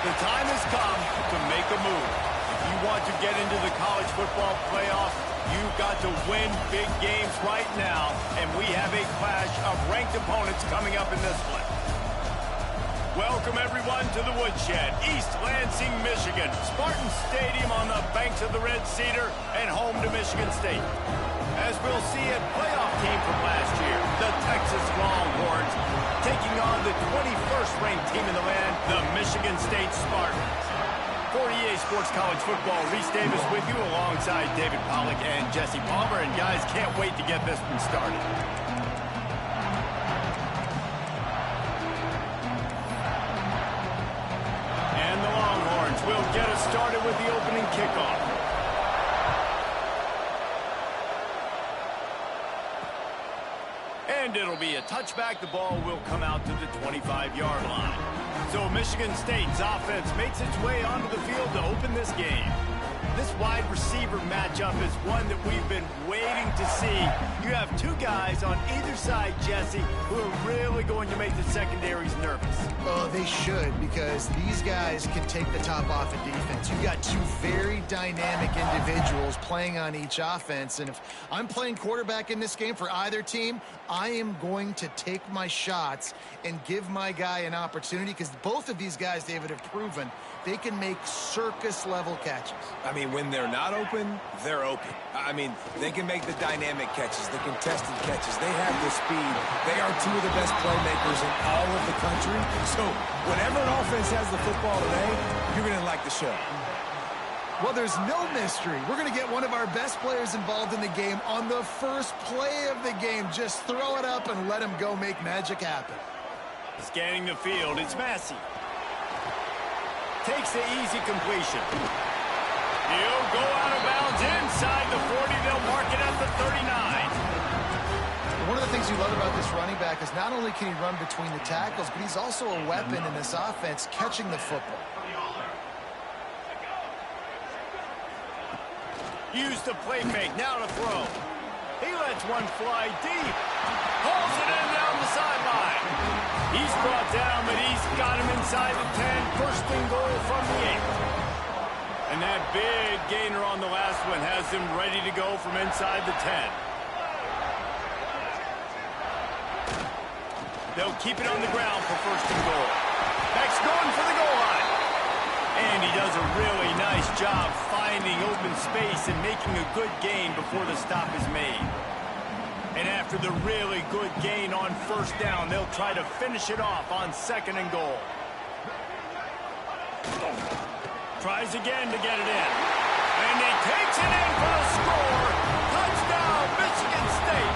The time has come to make a move. If you want to get into the college football playoffs, you've got to win big games right now, and we have a clash of ranked opponents coming up in this one. Welcome, everyone, to the Woodshed, East Lansing, Michigan. Spartan Stadium on the banks of the Red Cedar and home to Michigan State. As we'll see, a playoff team from last year, the Texas Longhorns, taking on the 21st ranked team in the land, the Michigan State Spartans. For EA Sports College Football, Reese Davis with you alongside David Pollack and Jesse Palmer. And guys, can't wait to get this one started. And the Longhorns will get us started with the opening kickoff. And it'll be a touchback. The ball will come out to the 25-yard line. So Michigan State's offense makes its way onto the field to open this game. This wide receiver matchup is one that we've been waiting to see. You have two guys on either side, Jesse, who are really going to make the secondaries nervous. Oh, they should, because these guys can take the top off of defense. You've got two very dynamic individuals playing on each offense, and if I'm playing quarterback in this game for either team, I am going to take my shots and give my guy an opportunity, because both of these guys, David, have proven they can make circus-level catches. I mean, when they're not open, they're open. I mean, they can make the dynamic catches, the contested catches. They have the speed. They are two of the best playmakers in all of the country. So whenever an offense has the football today, you're going to like the show. Well, there's no mystery. We're going to get one of our best players involved in the game on the first play of the game. Just throw it up and let him go make magic happen. Scanning the field, it's Massey. Takes the easy completion. He'll go out of bounds inside the 40. They'll mark it at the 39. One of the things you love about this running back is not only can he run between the tackles, but he's also a weapon in this offense catching the football. Use the play fake, now to throw. He lets one fly deep. Hauls it in down the sideline. He's brought down, but he's got him inside the 10. First and goal from the 8. And that big gainer on the last one has him ready to go from inside the 10. They'll keep it on the ground for first and goal. Beck's going for the goal line. And he does a really nice job finding open space and making a good gain before the stop is made. And after the really good gain on first down, they'll try to finish it off on second and goal. Tries again to get it in. And he takes it in for the score. Touchdown, Michigan State.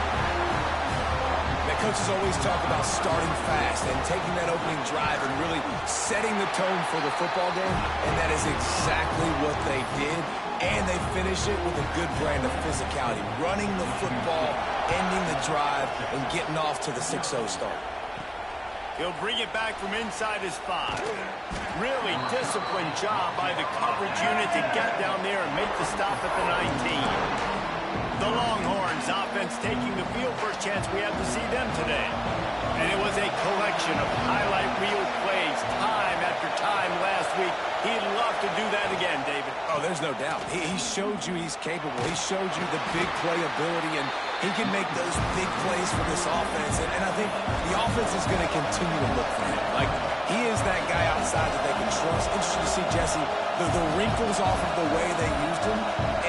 The coaches always talk about starting fast and taking that opening drive and really setting the tone for the football game. And that is exactly what they did. And they finish it with a good brand of physicality. Running the football, ending the drive, and getting off to the 6-0 start. He'll bring it back from inside his 5. Really disciplined job by the coverage unit to get down there and make the stop at the 19. The Longhorns offense taking the field. First chance we have to see them today. And it was a collection of highlight reel plays time after time last week. He'd love to do that again, David. Oh, there's no doubt. He showed you he's capable. He showed you the big playability, and he can make those big plays for this offense. And I think the offense is going to continue to look for him. Like, he is that guy outside that they can trust. Interesting to see, Jesse, the wrinkles off of the way they used him,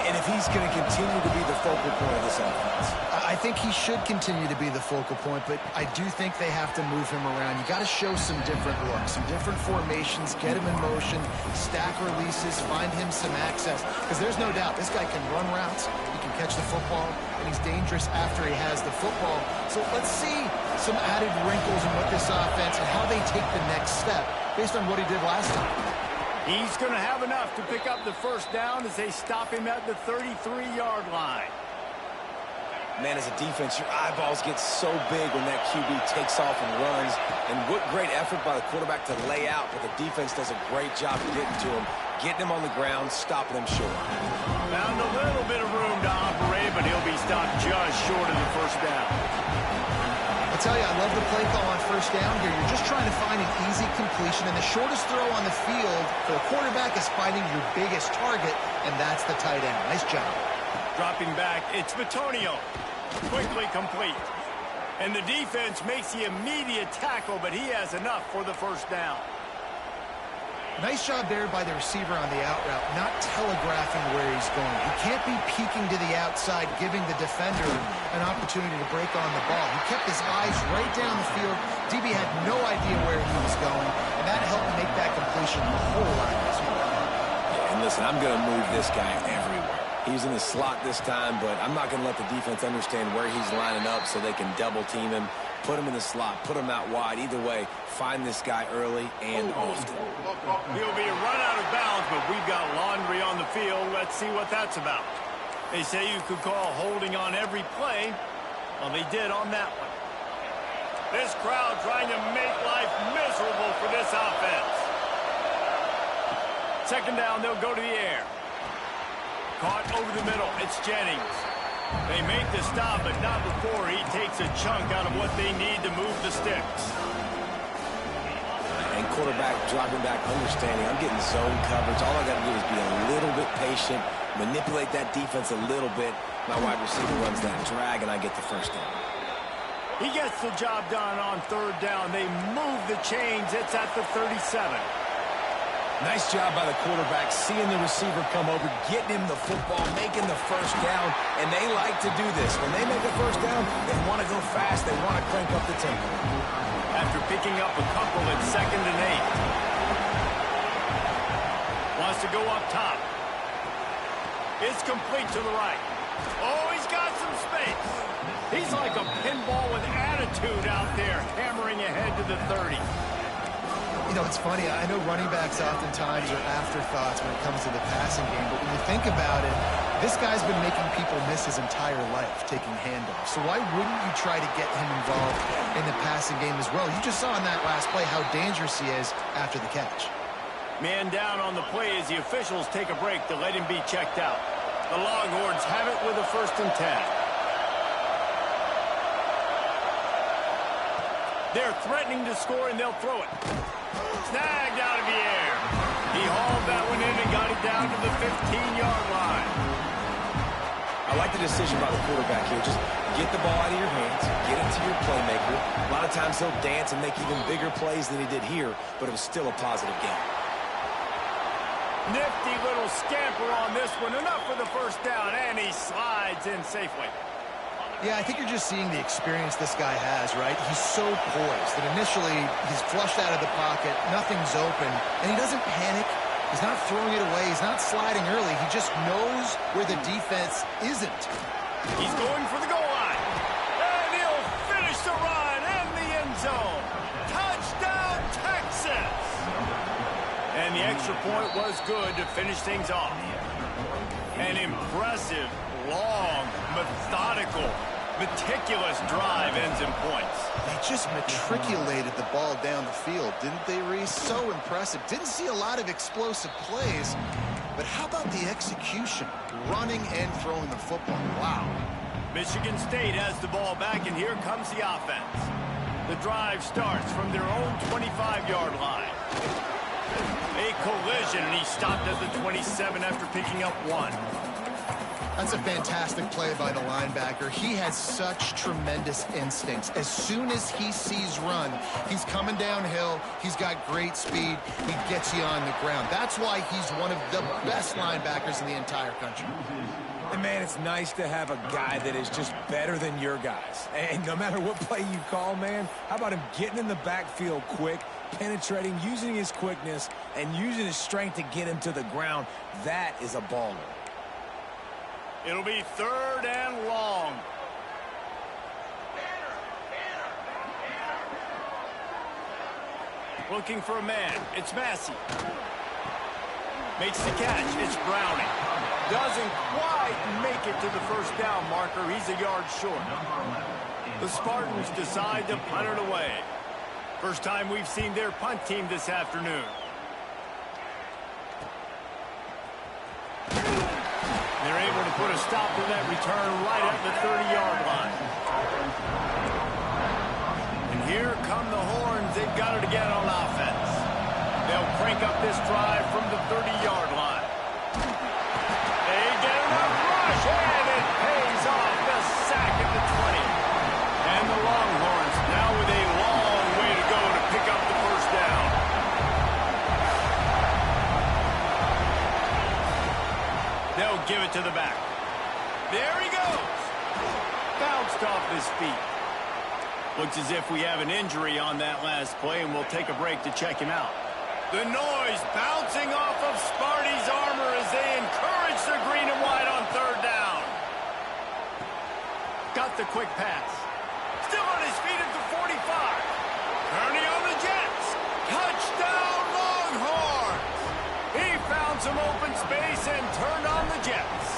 and if he's going to continue to be the focal point of this offense. I think he should continue to be the focal point, but I do think they have to move him around. You got to show some different looks, some different formations, get him in motion, stack releases, find him some access, because there's no doubt this guy can run routes, he can catch the football, and he's dangerous after he has the football. So let's see some added wrinkles in what this offense and how they take the next step based on what he did last time. He's going to have enough to pick up the first down as they stop him at the 33-yard line. Man, as a defense, your eyeballs get so big when that QB takes off and runs. And what great effort by the quarterback to lay out, but the defense does a great job getting to him, getting him on the ground, stopping him short. Found a little bit of room to operate, but he'll be stopped just short of the first down. I'll tell you, I love the play call on first down here. You're just trying to find an easy completion, and the shortest throw on the field for the quarterback is finding your biggest target, and that's the tight end. Nice job. Dropping back, it's Bitonio. Quickly complete. And the defense makes the immediate tackle, but he has enough for the first down. Nice job there by the receiver on the out route, not telegraphing where he's going. He can't be peeking to the outside, giving the defender an opportunity to break on the ball. He kept his eyes right down the field. DB had no idea where he was going, and that helped make that completion a whole lot easier. Yeah, and listen, I'm going to move this guy everywhere. He's in the slot this time, but I'm not going to let the defense understand where he's lining up so they can double team him, put him in the slot, put him out wide. Either way, find this guy early and often. He'll be a run out of bounds, but we've got laundry on the field. Let's see what that's about. They say you could call holding on every play. Well, they did on that one. This crowd trying to make life miserable for this offense. Second down, they'll go to the air. Caught over the middle. It's Jennings. They make the stop, but not before he takes a chunk out of what they need to move the sticks. And quarterback dropping back, understanding I'm getting zone coverage. All I got to do is be a little bit patient, manipulate that defense a little bit. My wide receiver runs that drag, and I get the first down. He gets the job done on third down. They move the chains. It's at the 37. Nice job by the quarterback, seeing the receiver come over, getting him the football, making the first down, and they like to do this. When they make a first down, they want to go fast. They want to crank up the tempo. After picking up a couple at 2nd and 8. Wants to go up top. It's complete to the right. Oh, he's got some space. He's like a pinball with attitude out there, hammering ahead to the 30. You know, it's funny. I know running backs oftentimes are afterthoughts when it comes to the passing game, but when you think about it, this guy's been making people miss his entire life taking handoffs. So why wouldn't you try to get him involved in the passing game as well? You just saw in that last play how dangerous he is after the catch. Man down on the play as the officials take a break to let him be checked out. The Longhorns have it with a 1st and 10. They're threatening to score, and they'll throw it. Snagged out of the air. He hauled that one in and got it down to the 15-yard line. I like the decision by the quarterback here. Just get the ball out of your hands, get it to your playmaker. A lot of times he'll dance and make even bigger plays than he did here, but it was still a positive game. Nifty little scamper on this one. Enough for the first down, and he slides in safely. Yeah, I think you're just seeing the experience this guy has, right? He's so poised that initially he's flushed out of the pocket, nothing's open, and he doesn't panic. He's not throwing it away. He's not sliding early. He just knows where the defense isn't. He's going for the goal line. And he'll finish the run in the end zone. Touchdown, Texas! And the extra point was good to finish things off. An impressive, long, methodical, meticulous drive ends in points. They just matriculated the ball down the field, didn't they, Reese? So impressive. Didn't see a lot of explosive plays, but how about the execution? Running and throwing the football. Wow. Michigan State has the ball back, and here comes the offense. The drive starts from their own 25-yard line. A collision, and he stopped at the 27 after picking up 1. That's a fantastic play by the linebacker. He has such tremendous instincts. As soon as he sees run, he's coming downhill. He's got great speed. He gets you on the ground. That's why he's one of the best linebackers in the entire country. And, man, it's nice to have a guy that is just better than your guys. And no matter what play you call, man, how about him getting in the backfield quick, penetrating, using his quickness, and using his strength to get him to the ground? That is a baller. It'll be 3rd and long. Looking for a man. It's Massey. Makes the catch. It's Browning. Doesn't quite make it to the first down marker. He's a yard short. The Spartans decide to punt it away. First time we've seen their punt team this afternoon. they're able to put a stop to that return right at the 30-yard line. And here come the horns. They've got it again on offense. They'll crank up this drive from the 30-yard line. They get enough rush, and it pays off. The sack at the 20. And the Longhorns now with a long way to go to pick up the first down. They'll give it to the back. There he goes. Bounced off his feet. Looks as if we have an injury on that last play, and we'll take a break to check him out. The noise bouncing off of Sparty's armor as they encourage the green and white on third down. Got the quick pass. Still on his feet at the 45. Kearney on the Jets. Touchdown Longhorns. He found some open space and turned on the Jets.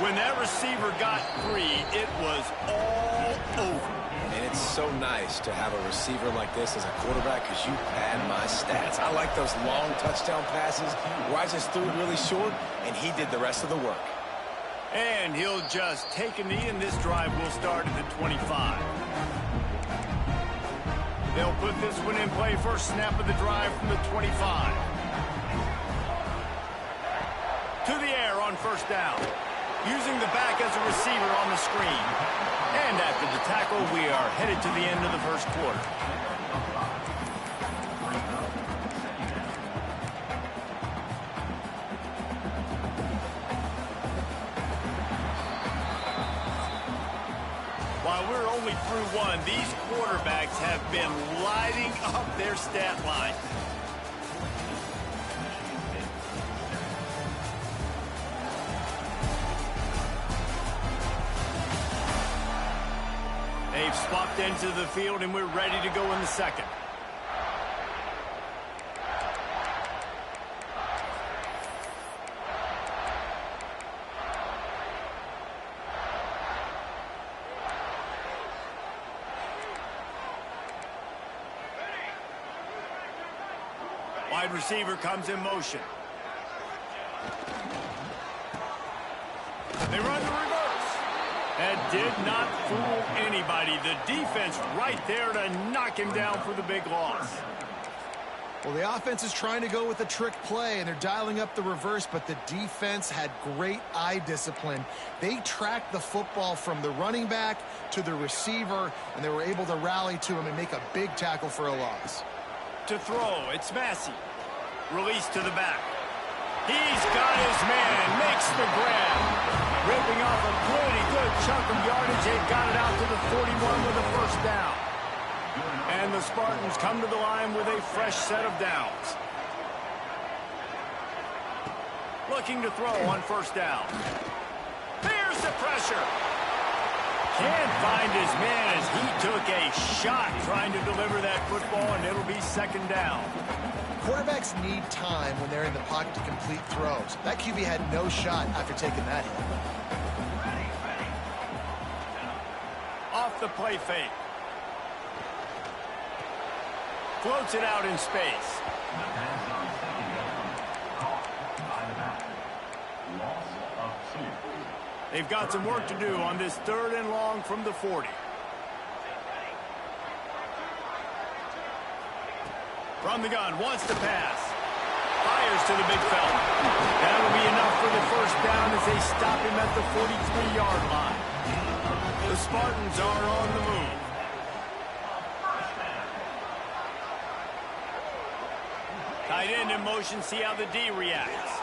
When that receiver got free, it was all over. And it's so nice to have a receiver like this as a quarterback because you pad my stats. I like those long touchdown passes where I just threw it really short, and he did the rest of the work. And he'll just take a knee, and this drive will start at the 25. They'll put this one in play. First snap of the drive from the 25. To the air on first down. Using the back as a receiver on the screen. And after the tackle, we are headed to the end of the first quarter. While we're only through one, these quarterbacks have been lighting up their stat line. They've swapped into the field, and we're ready to go in the second. Wide receiver comes in motion. They run the reverse. That did not fool anybody. The defense right there to knock him down for the big loss. Well, the offense is trying to go with a trick play, and they're dialing up the reverse, but the defense had great eye discipline. They tracked the football from the running back to the receiver, and they were able to rally to him and make a big tackle for a loss. To throw, it's Massey. Release to the back. He's got his man, makes the grab. Ripping off a pretty good chunk of yardage. They've got it out to the 41 with a first down. And the Spartans come to the line with a fresh set of downs. Looking to throw on first down. Here's the pressure. Can't find his man as he took a shot trying to deliver that football, and it'll be second down. Quarterbacks need time when they're in the pocket to complete throws. That QB had no shot after taking that hit. Off the play fake. Floats it out in space. They've got some work to do on this third and long from the 40. From the gun, wants to pass. Fires to the big fella. That'll be enough for the first down as they stop him at the 43-yard line. The Spartans are on the move. Tight end in motion, see how the D reacts.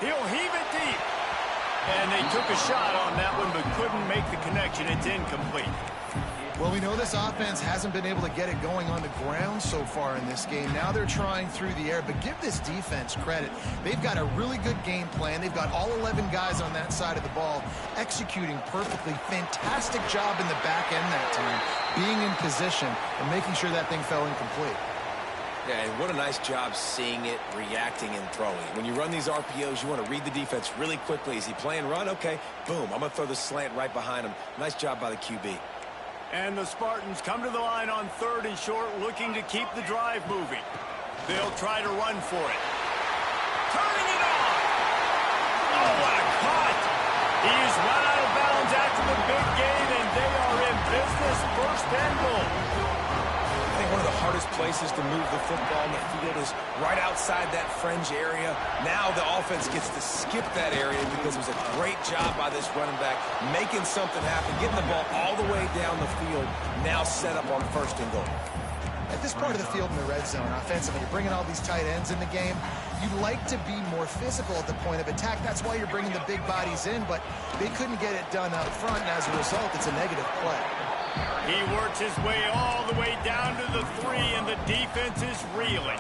He'll heave it deep. And they took a shot on that one but couldn't make the connection. It's incomplete. Well, we know this offense hasn't been able to get it going on the ground so far in this game. Now they're trying through the air, but give this defense credit. They've got a really good game plan. They've got all 11 guys on that side of the ball executing perfectly. Fantastic job in the back end that time, being in position and making sure that thing fell incomplete. Yeah, and what a nice job seeing it, reacting, and throwing. When you run these RPOs, you want to read the defense really quickly. Is he playing run? Okay, boom, I'm going to throw the slant right behind him. Nice job by the QB. And the Spartans come to the line on third and short, looking to keep the drive moving. They'll try to run for it. turning it on. Oh, what a cut. He's run out of bounds after the big gain, and they are in business. First and goal. I think one of the hardest places to move the football on the field is right outside that fringe area. Now the offense gets to skip that area because it was a great job by this running back making something happen, getting the ball all the way down the field, now set up on first and goal. At this part of the field in the red zone, offensively, you're bringing all these tight ends in the game. You'd like to be more physical at the point of attack. That's why you're bringing the big bodies in, but they couldn't get it done up front, and as a result, it's a negative play. He works his way all the way down to the 3, and the defense is reeling.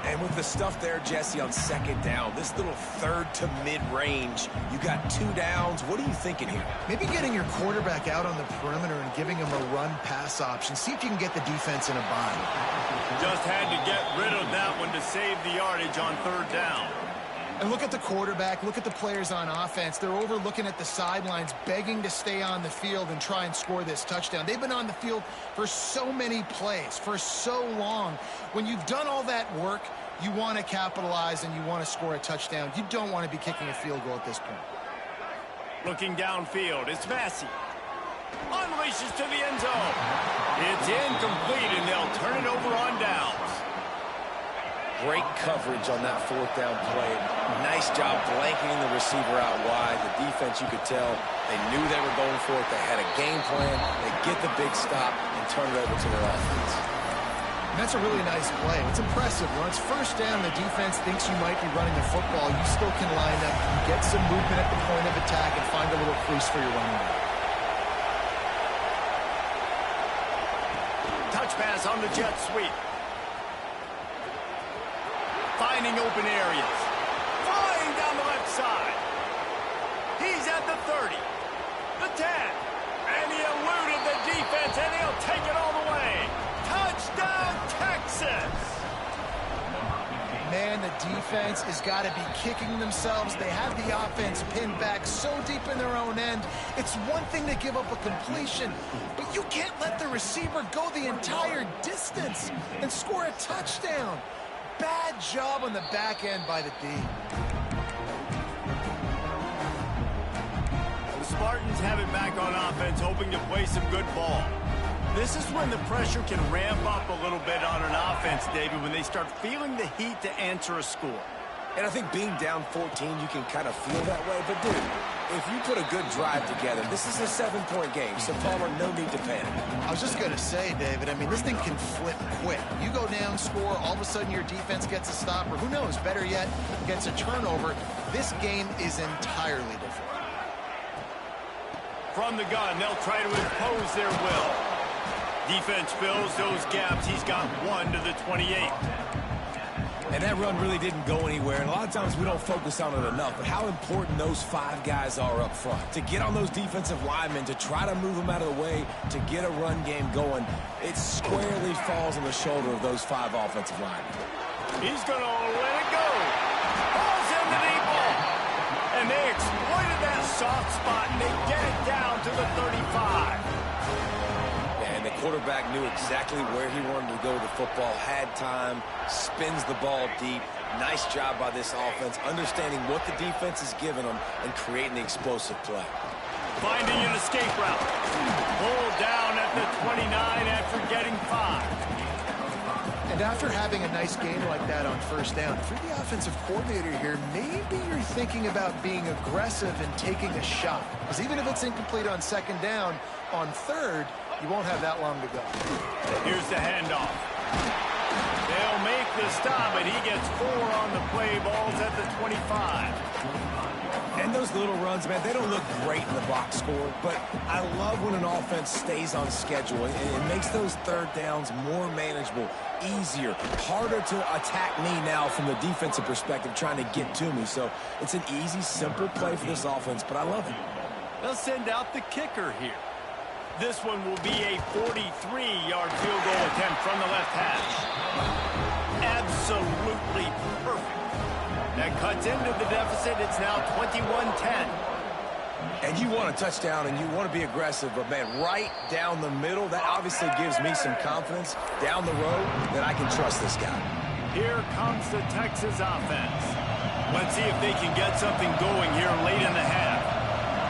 And with the stuff there, Jesse, on second down, this little third to mid-range, you got 2 downs. What are you thinking here? Maybe getting your quarterback out on the perimeter and giving him a run-pass option. See if you can get the defense in a bind. Just had to get rid of that one to save the yardage on third down. And look at the quarterback, look at the players on offense. They're over looking at the sidelines, begging to stay on the field and try and score this touchdown. They've been on the field for so many plays, for so long. When you've done all that work, you want to capitalize and you want to score a touchdown. You don't want to be kicking a field goal at this point. Looking downfield, it's Massey. Unleashes to the end zone. It's incomplete, and they'll turn it over on downs. Great coverage on that fourth down play. Nice job blanketing the receiver out wide. The defense, you could tell, they knew they were going for it. They had a game plan. They get the big stop and turn it over to their offense. And that's a really nice play. It's impressive. When it's first down, the defense thinks you might be running the football. You still can line up, get some movement at the point of attack, and find a little crease for your running back. Touch pass on the jet sweep. Finding open areas. Flying down the left side. He's at the 30. The 10. And he eluded the defense, and he'll take it all the way. Touchdown, Texas! Man, the defense has got to be kicking themselves. They have the offense pinned back so deep in their own end. It's one thing to give up a completion, but you can't let the receiver go the entire distance and score a touchdown. Bad job on the back end by the D. The Spartans have it back on offense, hoping to play some good ball. This is when the pressure can ramp up a little bit on an offense, David, when they start feeling the heat to answer a score. And I think being down 14, you can kind of feel that way. But, dude, if you put a good drive together, this is a 7-point game. So, Palmer, no need to panic. I was just going to say, David, I mean, this thing can flip quick. You go down, score, all of a sudden your defense gets a stop, or who knows, better yet, gets a turnover. This game is entirely different. From the gun, they'll try to impose their will. Defense fills those gaps. He's got 1 to the 28. And that run really didn't go anywhere. And a lot of times we don't focus on it enough. But how important those 5 guys are up front. To get on those defensive linemen, to try to move them out of the way, to get a run game going, it squarely falls on the shoulder of those 5 offensive linemen. He's going to let it go. Ball's in the deep ball. And they exploited that soft spot, and they get it down to the 35. The quarterback knew exactly where he wanted to go with the football, had time, spins the ball deep. Nice job by this offense, understanding what the defense is giving them and creating the explosive play. Finding an escape route. Pulled down at the 29 after getting 5. And after having a nice game like that on first down, if you're the offensive coordinator here, maybe you're thinking about being aggressive and taking a shot. Because even if it's incomplete on second down, on third, you won't have that long to go. Here's the handoff. They'll make the stop, but he gets 4 on the play. Ball's at the 25. And those little runs, man, they don't look great in the box score, but I love when an offense stays on schedule. It makes those third downs more manageable, easier, harder to attack me now from the defensive perspective trying to get to me. So it's an easy, simple play for this offense, but I love it. They'll send out the kicker here. This one will be a 43-yard field goal attempt from the left hash. Absolutely perfect. That cuts into the deficit. It's now 21-10. And you want a touchdown and you want to be aggressive, but, man, right down the middle, that obviously gives me some confidence down the road that I can trust this guy. Here comes the Texas offense. Let's see if they can get something going here late in the half.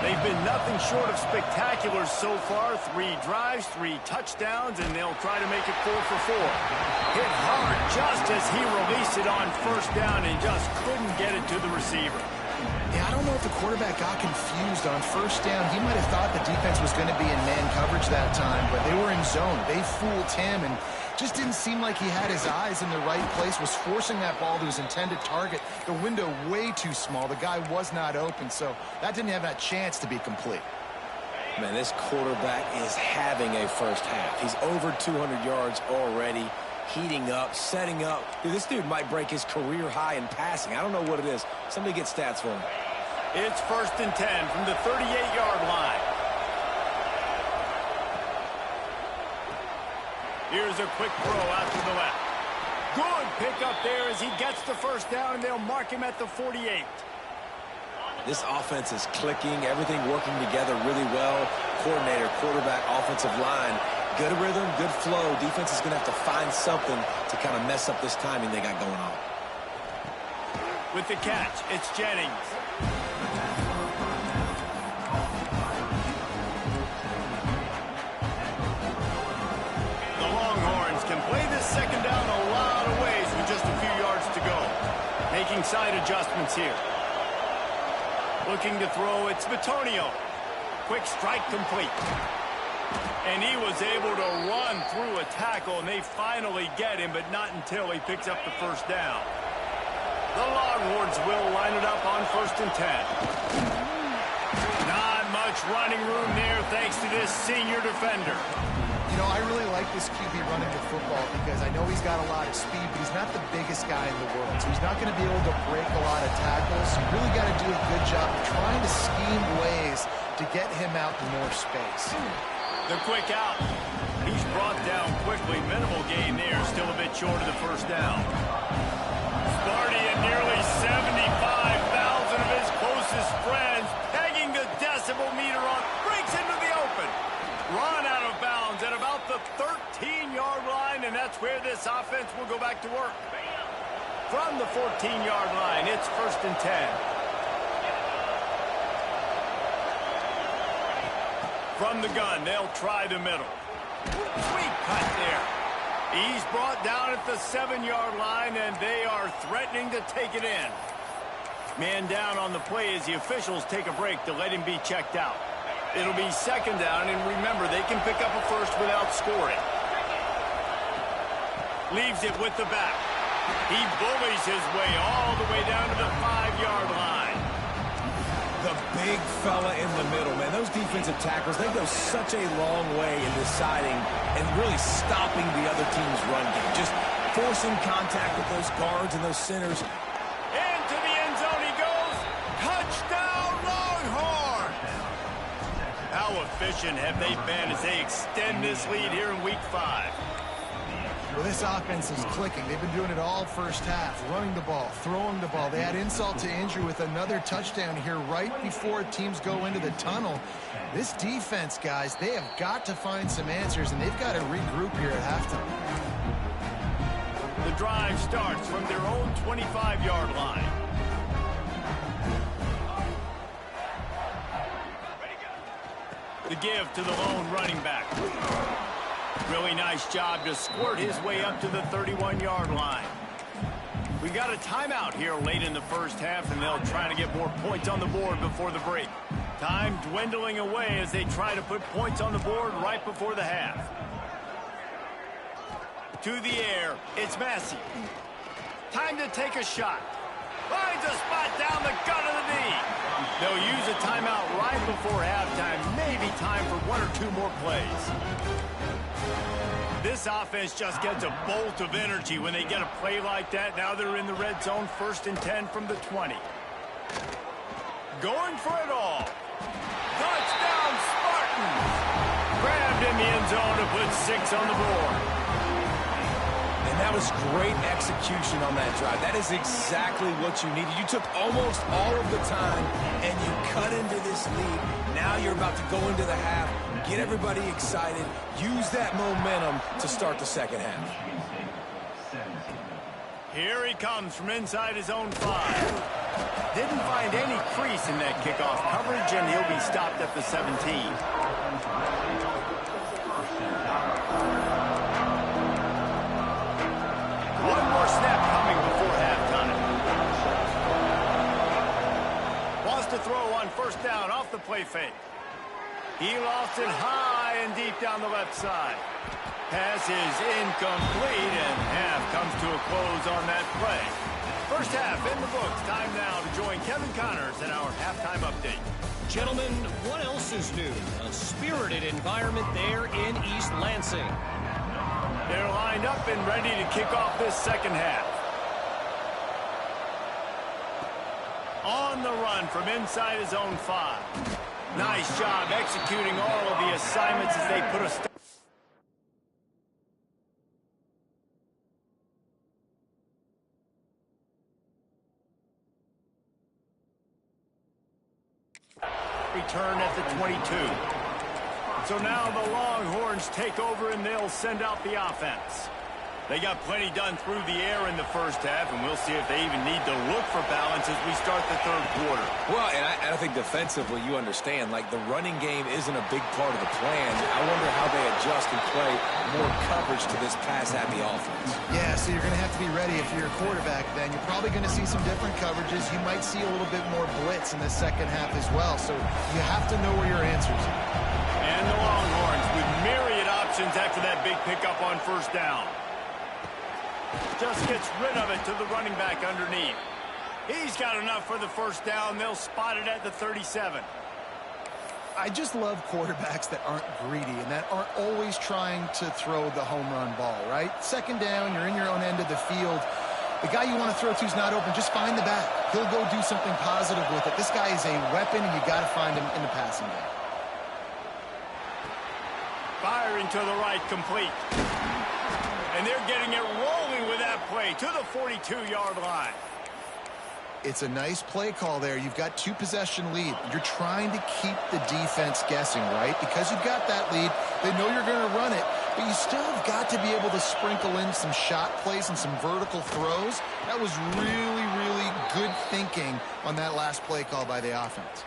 They've been nothing short of spectacular so far. 3 drives, 3 touchdowns, and they'll try to make it 4 for 4. Hit hard just as he released it on first down and just couldn't get it to the receiver. Yeah, I don't know if the quarterback got confused on first down. He might have thought the defense was going to be in man coverage that time, but they were in zone. They fooled him and just didn't seem like he had his eyes in the right place, was forcing that ball to his intended target. The window way too small. The guy was not open, so that didn't have that chance to be complete. Man, this quarterback is having a first half. He's over 200 yards already, heating up, setting up. Dude, this dude might break his career high in passing. I don't know what it is. Somebody get stats for him. It's 1st and 10 from the 38-yard line. Here's a quick throw out to the left. Good pickup there as he gets the first down, and they'll mark him at the 48. This offense is clicking, everything working together really well. Coordinator, quarterback, offensive line. Good rhythm, good flow. Defense is going to have to find something to kind of mess up this timing they got going on. With the catch, it's Jennings. The Longhorns can play this second down a lot of ways with just a few yards to go. Making side adjustments here. Looking to throw, it's Bitonio. Quick strike complete. And he was able to run through a tackle, and they finally get him, but not until he picks up the first down. The Longhorns will line it up on 1st and 10. Not much running room there thanks to this senior defender. You know, I really like this QB running the football because I know he's got a lot of speed, but he's not the biggest guy in the world. So he's not going to be able to break a lot of tackles. You really got to do a good job of trying to scheme ways to get him out in more space. The quick out. He's brought down quickly. Minimal gain there. Still a bit short of the first down. Sparty and nearly 75,000 of his closest friends pegging the decibel meter on. Breaks into the open. Run out of bounds at about the 13-yard line, and that's where this offense will go back to work. From the 14-yard line, it's 1st and 10. From the gun, they'll try the middle. Sweet cut there. He's brought down at the 7-yard line, and they are threatening to take it in. Man down on the play as the officials take a break to let him be checked out. It'll be 2nd down, and remember, they can pick up a first without scoring. Leaves it with the back. He bullies his way all the way down to the 5-yard line. The big fella in the middle, man. Those defensive tackles, they go such a long way in deciding and really stopping the other team's run game. Just forcing contact with those guards and those centers. Into the end zone he goes. Touchdown, Longhorns! How efficient have they been as they extend this lead here in Week 5? Well, this offense is clicking. They've been doing it all first half, running the ball, throwing the ball. They had insult to injury with another touchdown here right before teams go into the tunnel. This defense, guys, they have got to find some answers, and they've got to regroup here at halftime. The drive starts from their own 25-yard line. The give to the lone running back. Really nice job to squirt his way up to the 31-yard line. We got a timeout here late in the first half, and they'll try to get more points on the board before the break. Time dwindling away as they try to put points on the board right before the half. To the air, it's Massey. Time to take a shot. Finds a spot down the gut of the knee. They'll use a timeout right before halftime. Maybe time for 1 or 2 more plays. This offense just gets a bolt of energy when they get a play like that. Now they're in the red zone, 1st and 10 from the 20. Going for it all. Touchdown, Spartans! Grabbed in the end zone to put 6 on the board. And that was great execution on that drive. That is exactly what you needed. You took almost all of the time, and you cut into this lead. Now you're about to go into the half, get everybody excited, use that momentum to start the second half. Here he comes from inside his own 5. Didn't find any crease in that kickoff coverage, and he'll be stopped at the 17. One more snap coming before halftime. Wants to throw on first down off the play fake. He lost it high and deep down the left side. Pass is incomplete, and half comes to a close on that play. First half in the books. Time now to join Kevin Connors in our halftime update. Gentlemen, what else is new? A spirited environment there in East Lansing. They're lined up and ready to kick off this second half. On the run from inside his own 5. Nice job executing all of the assignments as they put a stop. Return at the 22. So now the Longhorns take over and they'll send out the offense. They got plenty done through the air in the first half, and we'll see if they even need to look for balance as we start the third quarter. Well, and I think defensively, you understand, like the running game isn't a big part of the plan. I wonder how they adjust and play more coverage to this pass-happy offense. Yeah, so you're going to have to be ready if you're a quarterback then. You're probably going to see some different coverages. You might see a little bit more blitz in the second half as well, so you have to know where your answers are. And the Longhorns with myriad options after that big pickup on first down. Just gets rid of it to the running back underneath. He's got enough for the first down. They'll spot it at the 37. I just love quarterbacks that aren't greedy and that aren't always trying to throw the home run ball, right? Second down, you're in your own end of the field. The guy you want to throw to is not open. Just find the back. He'll go do something positive with it. This guy is a weapon, and you got to find him in the passing game. Firing to the right, complete. And they're getting it rolling with that play to the 42-yard line. It's a nice play call there. You've got 2-possession lead. You're trying to keep the defense guessing, right? Because you've got that lead, they know you're going to run it, but you still have got to be able to sprinkle in some shot plays and some vertical throws. That was really, really good thinking on that last play call by the offense.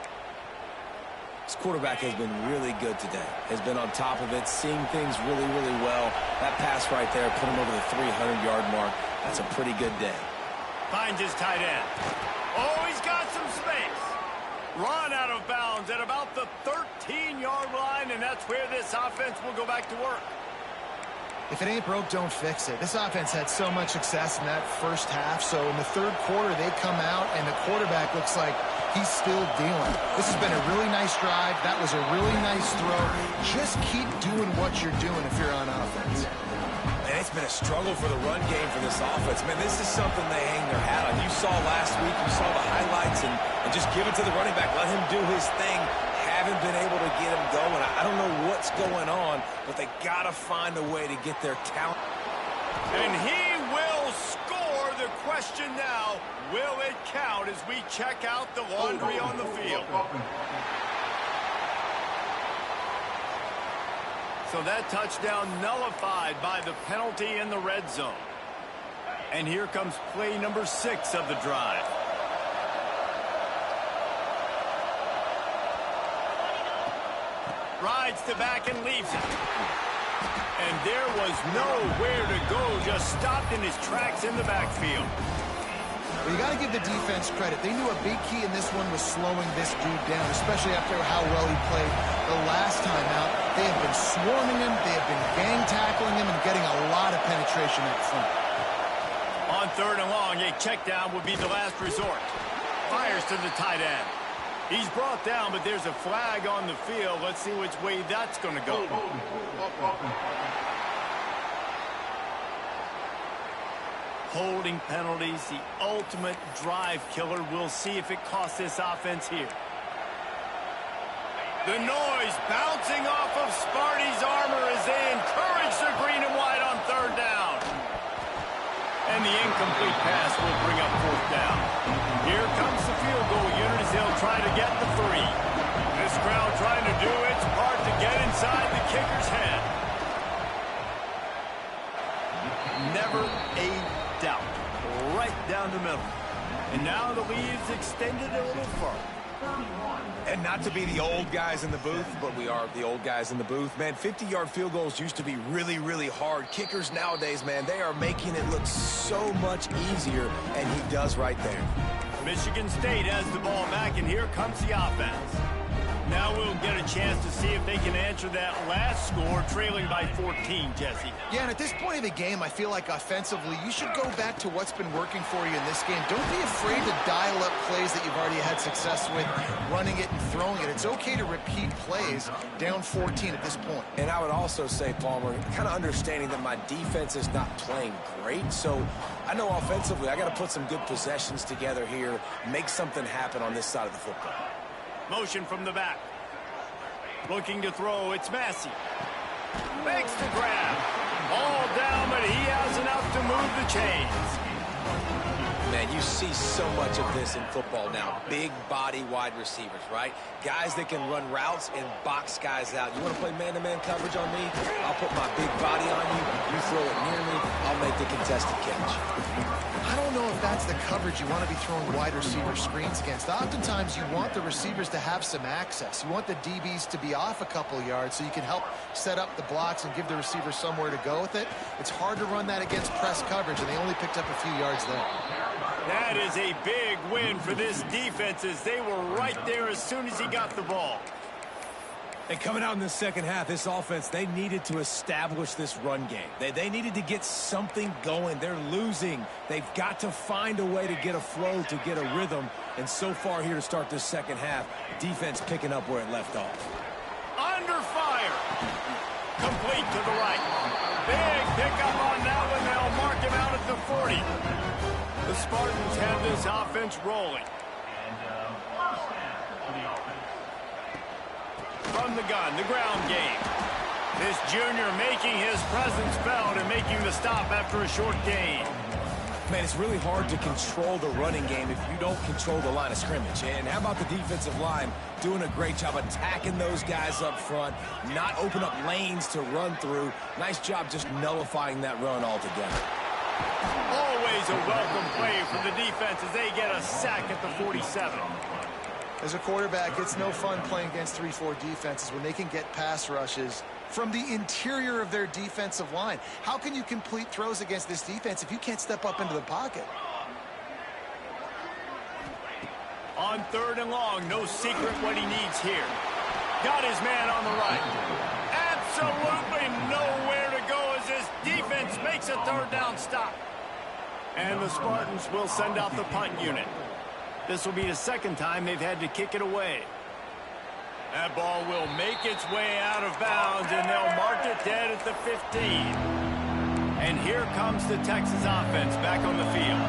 This quarterback has been really good today. Has been on top of it, seeing things really, really well. That pass right there put him over the 300-yard mark. That's a pretty good day. Finds his tight end. Oh, he's got some space. Run out of bounds at about the 13-yard line, and that's where this offense will go back to work. If it ain't broke, don't fix it. This offense had so much success in that first half, so in the third quarter, they come out, and the quarterback looks like he's still dealing. This has been a really nice drive. That was a really nice throw. Just keep doing what you're doing if you're on offense. And it's been a struggle for the run game for this offense. Man, this is something they hang their hat on. You saw last week, you saw the highlights, and just give it to the running back. Let him do his thing. Haven't been able to get him going. I don't know what's going on, but they got to find a way to get their talent. And he will score. The question now, will it count as we check out the laundry on the field? So that touchdown nullified by the penalty in the red zone. And here comes play number 6 of the drive. Rides the back and leaves it. And there was nowhere to go, just stopped in his tracks in the backfield. Well, you got to give the defense credit. They knew a big key in this one was slowing this dude down, especially after how well he played the last time out. They have been swarming him, they have been gang tackling him, and getting a lot of penetration up front. On third and long, a check down would be the last resort. Fires to the tight end. He's brought down, but there's a flag on the field. Let's see which way that's going to go. Holding penalties, the ultimate drive killer. We'll see if it costs this offense here. The noise bouncing off of Sparty's armor as they encourage the green and white on third down. And the incomplete pass will bring up fourth down. Here comes the field goal unit as they'll try to get the 3. This crowd trying to do its part to get inside the kicker's head. Never a doubt. down the middle. And now the lead's extended a little further. And not to be the old guys in the booth, but we are the old guys in the booth. Man, 50-yard field goals used to be really, really hard. Kickers nowadays, man, they are making it look so much easier, and he does right there. Michigan State has the ball back, and here comes the offense. Now we'll get a chance to see if they can answer that last score, trailing by 14, Jesse. Yeah, and at this point of the game, I feel like offensively, you should go back to what's been working for you in this game. Don't be afraid to dial up plays that you've already had success with, running it and throwing it. It's okay to repeat plays down 14 at this point. And I would also say, Palmer, kind of understanding that my defense is not playing great, so I know offensively I got to put some good possessions together here, make something happen on this side of the football. Motion from the back. Looking to throw, it's Massey. Makes the grab. All down, but he has enough to move the chains. Man, you see so much of this in football now. Big body wide receivers, right? Guys that can run routes and box guys out. You want to play man-to-man coverage on me? I'll put my big body on you. You throw it near me, I'll make the contested catch. I don't know if that's the coverage you want to be throwing wide receiver screens against. Oftentimes, you want the receivers to have some access. You want the DBs to be off a couple yards so you can help set up the blocks and give the receiver somewhere to go with it. It's hard to run that against press coverage, and they only picked up a few yards there. That is a big win for this defense, as they were right there as soon as he got the ball. And coming out in the second half, this offense, they needed to establish this run game. They needed to get something going. They're losing. They've got to find a way to get a flow, to get a rhythm. And so far here to start this second half, defense picking up where it left off. Under fire. Complete to the right. Big pickup on that one. They'll mark him out at the 40. The Spartans have this offense rolling. From the gun, the ground game. This junior making his presence felt and making the stop after a short gain. Man, it's really hard to control the running game if you don't control the line of scrimmage. And how about the defensive line doing a great job attacking those guys up front, not open up lanes to run through. Nice job just nullifying that run altogether. Always a welcome play for the defense as they get a sack at the 47. As a quarterback, it's no fun playing against 3-4 defenses when they can get pass rushes from the interior of their defensive line. How can you complete throws against this defense if you can't step up into the pocket? On 3rd and long, no secret what he needs here. Got his man on the right. Absolutely nowhere to go as this defense makes a 3rd down stop. And the Spartans will send out the punt unit. This will be the second time they've had to kick it away. That ball will make its way out of bounds, and they'll mark it dead at the 15. And here comes the Texas offense back on the field.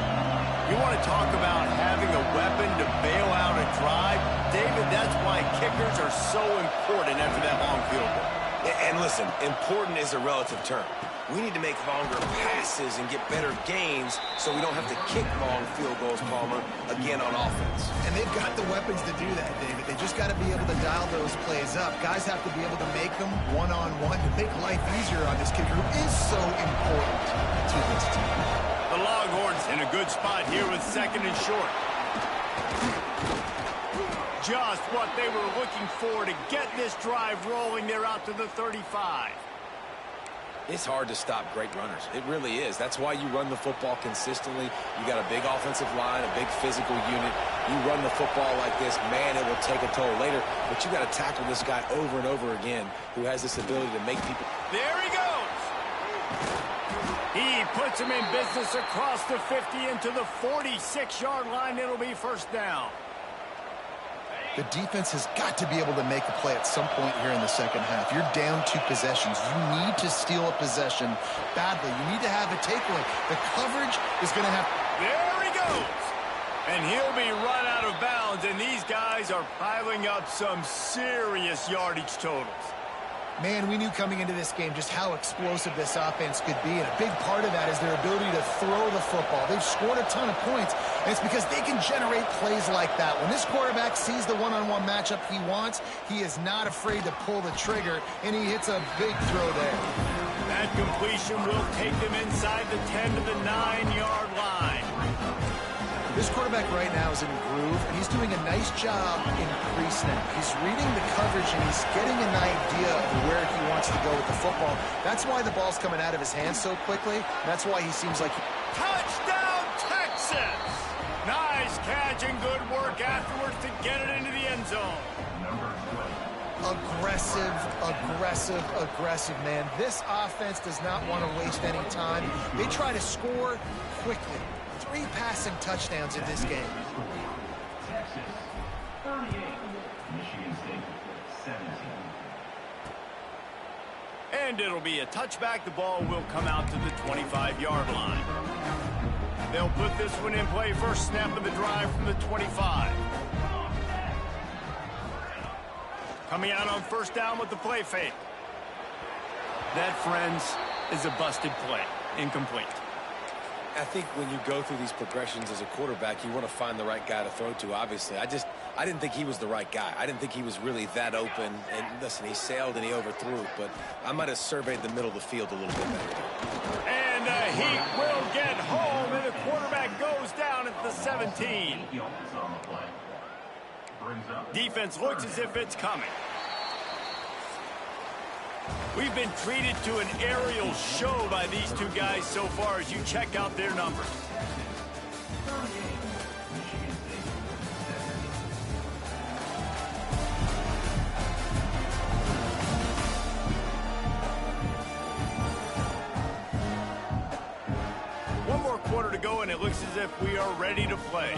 You want to talk about having a weapon to bail out a drive? David, that's why kickers are so important after that long field goal. And listen, important is a relative term. We need to make longer passes and get better gains so we don't have to kick long field goals, Palmer, again on offense. And they've got the weapons to do that, David. They just got to be able to dial those plays up. Guys have to be able to make them one-on-one to make life easier on this kicker who is so important to this team. The Longhorns in a good spot here with 2nd and short. Just what they were looking for to get this drive rolling. They're out to the 35. It's hard to stop great runners. It really is. That's why you run the football consistently. You got a big offensive line, a big physical unit. You run the football like this, man, it will take a toll later. But you got to tackle this guy over and over again who has this ability to make people. There he goes. He puts him in business across the 50 into the 46-yard line. It'll be 1st down. The defense has got to be able to make a play at some point here in the second half. You're down 2 possessions. You need to steal a possession badly. You need to have a takeaway. The coverage is going to have... There he goes. And he'll be run out of bounds, and these guys are piling up some serious yardage totals. Man, we knew coming into this game just how explosive this offense could be, and a big part of that is their ability to throw the football. They've scored a ton of points, and it's because they can generate plays like that. When this quarterback sees the one-on-one matchup he wants, he is not afraid to pull the trigger, and he hits a big throw there. That completion will take them inside the 10 to the 9-yard line. This quarterback right now is in a groove, and he's doing a nice job in pre-snap. He's reading the coverage, and he's getting an idea of where he wants to go with the football. That's why the ball's coming out of his hands so quickly. That's why he seems like... Touchdown, Texas! Nice catch and good work afterwards to get it into the end zone. Aggressive, aggressive, aggressive, man. This offense does not want to waste any time. They try to score quickly. 3 passing touchdowns in this game. Texas, 38. Michigan State, 17. And it'll be a touchback. The ball will come out to the 25-yard line. They'll put this one in play. First snap of the drive from the 25. Coming out on first down with the play fake. That, friends, is a busted play. Incomplete. I think when you go through these progressions as a quarterback, you want to find the right guy to throw to, obviously. I didn't think he was the right guy. I didn't think he was really that open. And listen, he sailed and he overthrew, but I might have surveyed the middle of the field a little bit better. And he will get home, and the quarterback goes down at the 17. Defense looks as if it's coming. We've been treated to an aerial show by these two guys so far as you check out their numbers. One more quarter to go, and it looks as if we are ready to play.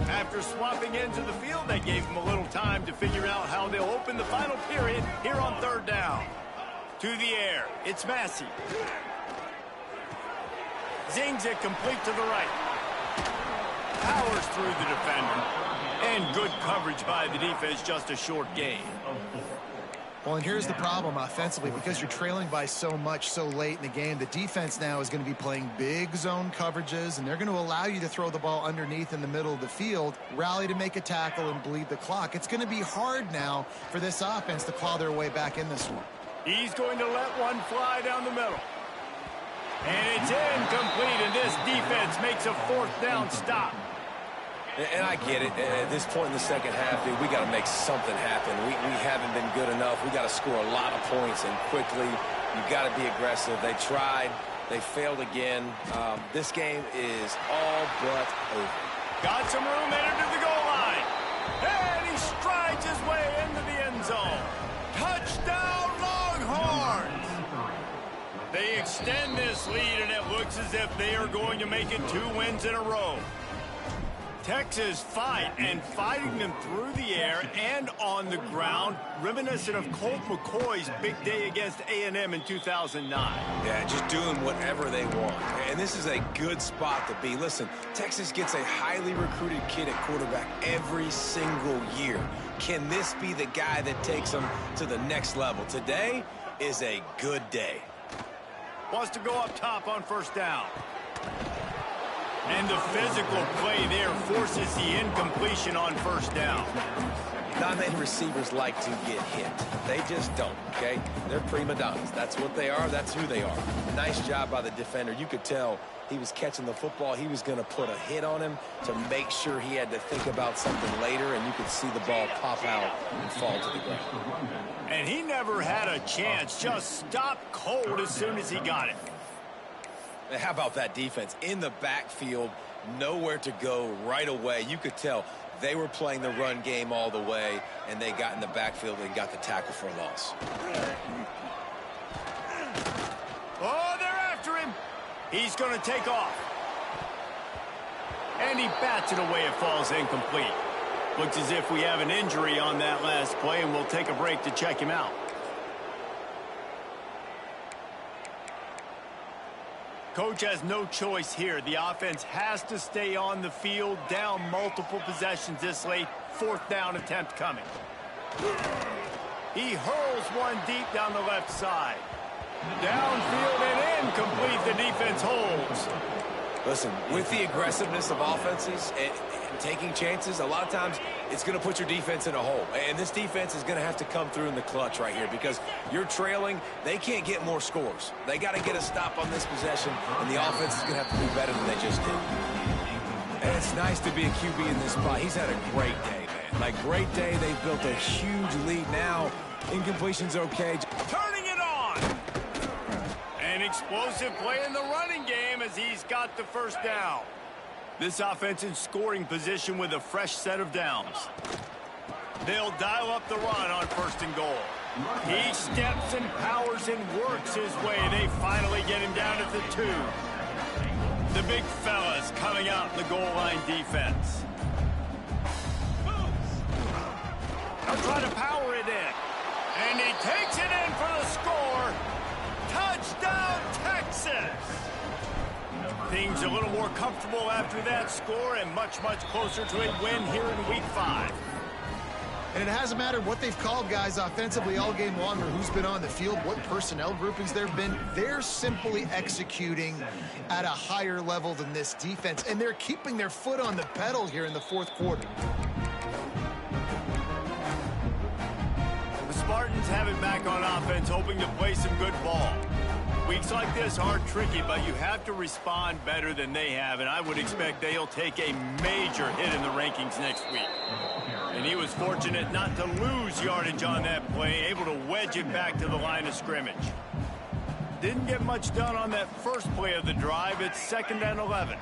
After swapping ends of the field, that gave them a little time to figure out how they'll open the final period here on third down. To the air, it's Massey. Zings it complete to the right. Powers through the defender. And good coverage by the defense, just a short gain. Well, and here's the problem offensively. Because you're trailing by so much so late in the game, the defense now is going to be playing big zone coverages, and they're going to allow you to throw the ball underneath in the middle of the field, rally to make a tackle, and bleed the clock. It's going to be hard now for this offense to claw their way back in this one. He's going to let one fly down the middle. And it's incomplete, and this defense makes a fourth down stop. And I get it. At this point in the second half, dude, we got to make something happen. We haven't been good enough. We got to score a lot of points and quickly. You got to be aggressive. They tried. They failed again. This game is all but over. Got some room entered to the goal line. And he strides his way into the end zone. Touchdown, Longhorns! They extend this lead, and it looks as if they are going to make it 2 wins in a row. Texas fighting them through the air and on the ground, reminiscent of Colt McCoy's big day against A&M in 2009. Yeah, just doing whatever they want. And this is a good spot to be. Listen, Texas gets a highly recruited kid at quarterback every single year. Can this be the guy that takes them to the next level? Today is a good day. Wants to go up top on first down. And the physical play there forces the incompletion on first down. Not many receivers like to get hit. They just don't, okay? They're prima donnas. That's what they are. That's who they are. Nice job by the defender. You could tell he was catching the football. He was going to put a hit on him to make sure he had to think about something later, and you could see the ball pop out and fall to the ground. And he never had a chance. Just stopped cold as soon as he got it. How about that defense? In the backfield, nowhere to go right away. You could tell they were playing the run game all the way, and they got in the backfield and got the tackle for a loss. Oh, they're after him. He's going to take off. And he bats it away. It falls incomplete. Looks as if we have an injury on that last play, and we'll take a break to check him out. Coach has no choice here. The offense has to stay on the field, down multiple possessions this late. Fourth down attempt coming. He hurls one deep down the left side. Downfield and incomplete. The defense holds. Listen, with the aggressiveness of offenses and taking chances, a lot of times it's going to put your defense in a hole. And this defense is going to have to come through in the clutch right here because you're trailing. They can't get more scores. They got to get a stop on this possession, and the offense is going to have to do better than they just did. And it's nice to be a QB in this spot. He's had a great day, man. Like, great day. They've built a huge lead now. Incompletion's okay. Turning it on. An explosive play in the running game as he's got the first down. This offense in scoring position with a fresh set of downs. They'll dial up the run on 1st and goal. He steps and powers and works his way. They finally get him down at the 2. The big fellas coming out in the goal line defense. They'll try to power it in. And he takes it in for the score. Touchdown, Texas! Things a little more comfortable after that score and much, much closer to a win here in Week 5. And it hasn't mattered what they've called guys offensively all game long or who's been on the field, what personnel groupings there have been. They're simply executing at a higher level than this defense, and they're keeping their foot on the pedal here in the 4th quarter. The Spartans have it back on offense, hoping to play some good ball. Weeks like this are tricky, but you have to respond better than they have, and I would expect they'll take a major hit in the rankings next week. And he was fortunate not to lose yardage on that play, able to wedge it back to the line of scrimmage. Didn't get much done on that first play of the drive. It's 2nd and 11.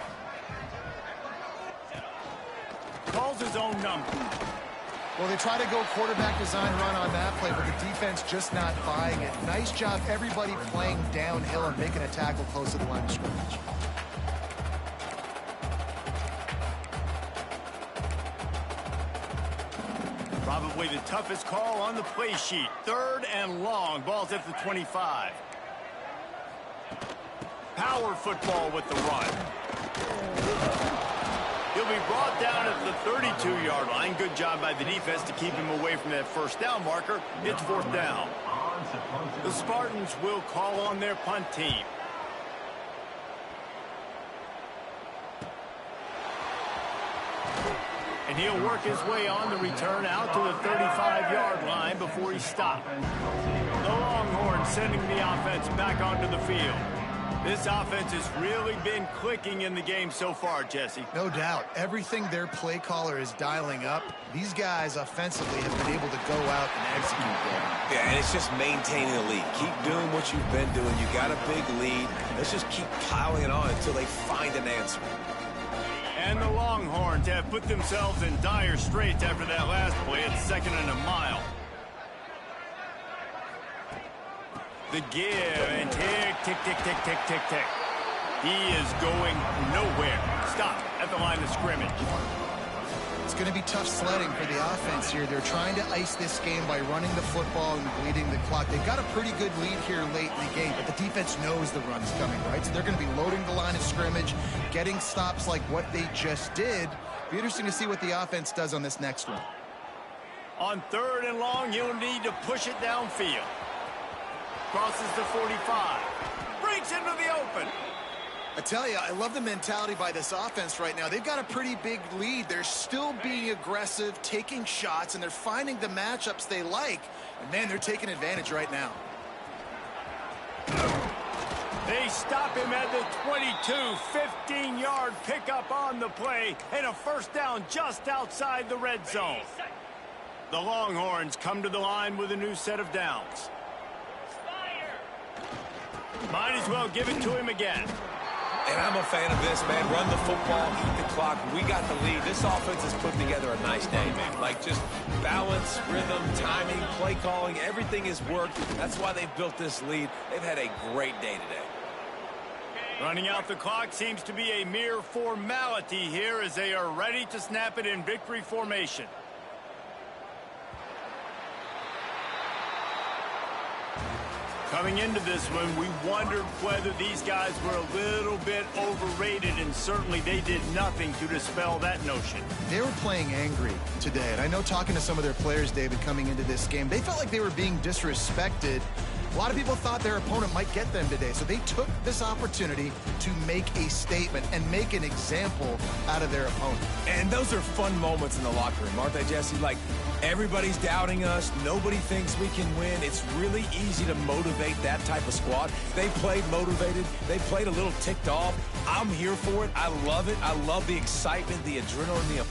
Calls his own number. Well, they try to go quarterback design run on that play, but the defense just not buying it. Nice job, everybody playing downhill and making a tackle close to the line of scrimmage. Probably the toughest call on the play sheet. 3rd and long. Ball's at the 25. Power football with the run. He'll be brought down at the 32-yard line. Good job by the defense to keep him away from that 1st down marker. It's 4th down. The Spartans will call on their punt team. And he'll work his way on the return out to the 35-yard line before he stopped. The Longhorns sending the offense back onto the field. This offense has really been clicking in the game so far, Jesse. No doubt. Everything their play caller is dialing up, these guys offensively have been able to go out and execute that. Yeah, and it's just maintaining the lead. Keep doing what you've been doing. You got a big lead. Let's just keep piling it on until they find an answer. And the Longhorns have put themselves in dire straits after that last play. It's 2nd and a mile. The give and tick, tick, tick, tick, tick, tick, tick. He is going nowhere. Stop at the line of scrimmage. It's going to be tough sledding for the offense here. They're trying to ice this game by running the football and bleeding the clock. They've got a pretty good lead here late in the game, but the defense knows the run's coming, right? So they're going to be loading the line of scrimmage, getting stops like what they just did. Be interesting to see what the offense does on this next one. On 3rd and long, he'll need to push it downfield. Crosses the 45. Breaks into the open. I tell you, I love the mentality by this offense right now. They've got a pretty big lead. They're still being aggressive, taking shots, and they're finding the matchups they like. And, man, they're taking advantage right now. They stop him at the 22. 15-yard pickup on the play, and a 1st down just outside the red zone. The Longhorns come to the line with a new set of downs. Might as well give it to him again. And I'm a fan of this, man. Run the football, eat the clock. We got the lead. This offense has put together a nice day, man. Like, just balance, rhythm, timing, play calling, everything has worked. That's why they've built this lead. They've had a great day today. Running out the clock seems to be a mere formality here as they are ready to snap it in victory formation. Coming into this one, we wondered whether these guys were a little bit overrated, and certainly they did nothing to dispel that notion. They were playing angry today, and I know talking to some of their players, David, coming into this game, they felt like they were being disrespected A lot of people thought their opponent might get them today, so they took this opportunity to make a statement and make an example out of their opponent. And those are fun moments in the locker room, aren't they, Jesse? Like, everybody's doubting us. Nobody thinks we can win. It's really easy to motivate that type of squad. They played motivated. They played a little ticked off. I'm here for it. I love it. I love the excitement, the adrenaline, the